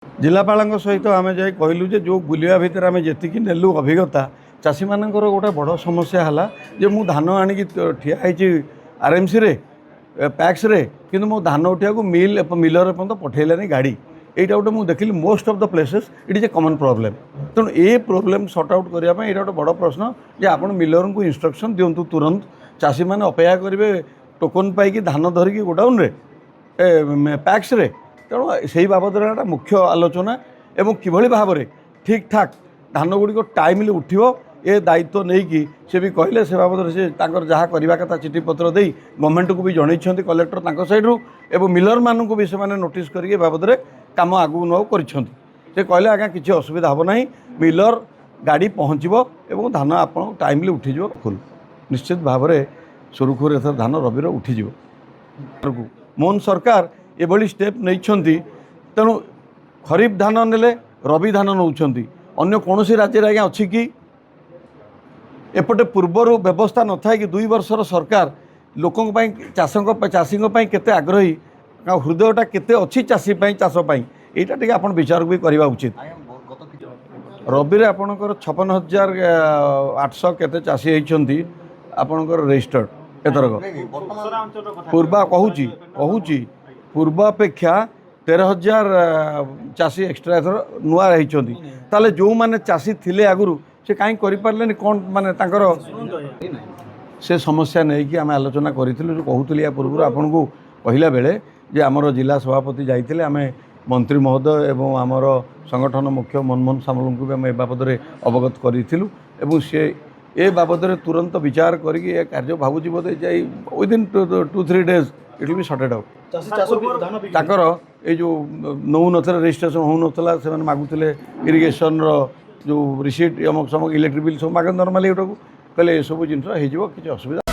जिलापाल सहित आम जा कहलु जो बुलवा भितर आम जी नेलु अभिज्ञता चाषी मानकर गोटे बड़ समस्या है जे मु धान आणिकी ठिया आरएमसी रे पैक्स रे किंतु मो धान उठा को मिलर पर्यटन पठेलानी गाड़ी यहाँ गोटे मुझे देखिली most of the places it is a common problem तेणु ये प्रोब्लेम सॉर्ट आउट करने ये गोटे बड़ प्रश्न जे आप मिलर को इंस्ट्रक्शन दिंतु तुरंत चाषी मैंने अपेक्षा करेंगे टोकन पाई धान धरिकी गोडाउन रे पैक्स रे तेणु से बाबद मुख्य आलोचना एवं किभली भाव में ठीक ठाक धान गुड़िक टाइमली उठिबो ए दायित्व नहीं कि से भी कहले से बाबद से जहाँ करवा कथा चिठी पत्र दे गवर्नमेंट को भी जनई कलेक्टर तांको साइड्रु एवं मिलर मानू भी से नोटिस करके बाबद काम आगू नौ कर कहले आज्ञा किसी असुविधा हम ना मिलर गाड़ी पहुँचब एवं धान आप टाइमली उठीज फुल निश्चित भाव में सुरुखुर एथर धान रबीर उठीज मोहन सरकार एभली स्टेप नहीं तेणु खरीफ धान नेले रबी धान नौ अन्य कौन राज्य आज्ञा अच्छी कि एपटे पूर्वर व्यवस्था न था कि 2 वर्षर सरकार लोकों चाषी केते आग्रही हृदयटा केते अच्छी चाषी चाषपाई यहाँ टे आप विचार भी करवा उचित रबी आपणकर 56,800 केते चाषी होती आपणकर रजिस्टर्ड एथरक पूर्वा कहूँ पूर्व अपेक्षा 13,000 चाषी एक्सट्रा एथर नुआ रही जो मैंने चाषी थिले आगुरी से कहीं करें कौन माने तांकर से समस्या नहीं कि आम आलोचना करूँ जो कहूली या पूर्व आपन को कहला बेले जे आमर जिला सभापति जाइए आम मंत्री महोदय एवं आमर संगठन मुख्य मनमोहन सामल को भी आम ए बाबद अवगत करूँ सी ए बाबद तुरंत विचार करके कार्य भावुँ बोधे जाई within 2-3 days it will be sorted out ताकर ये जो नौ नथिला रजिस्ट्रेशन हो नाला से मागुले इरिगेशन जो रिसीट अमक समक इलेक्ट्रिक बिल सब मागे नॉर्मली कहले ये सब जिन किसी असुविधा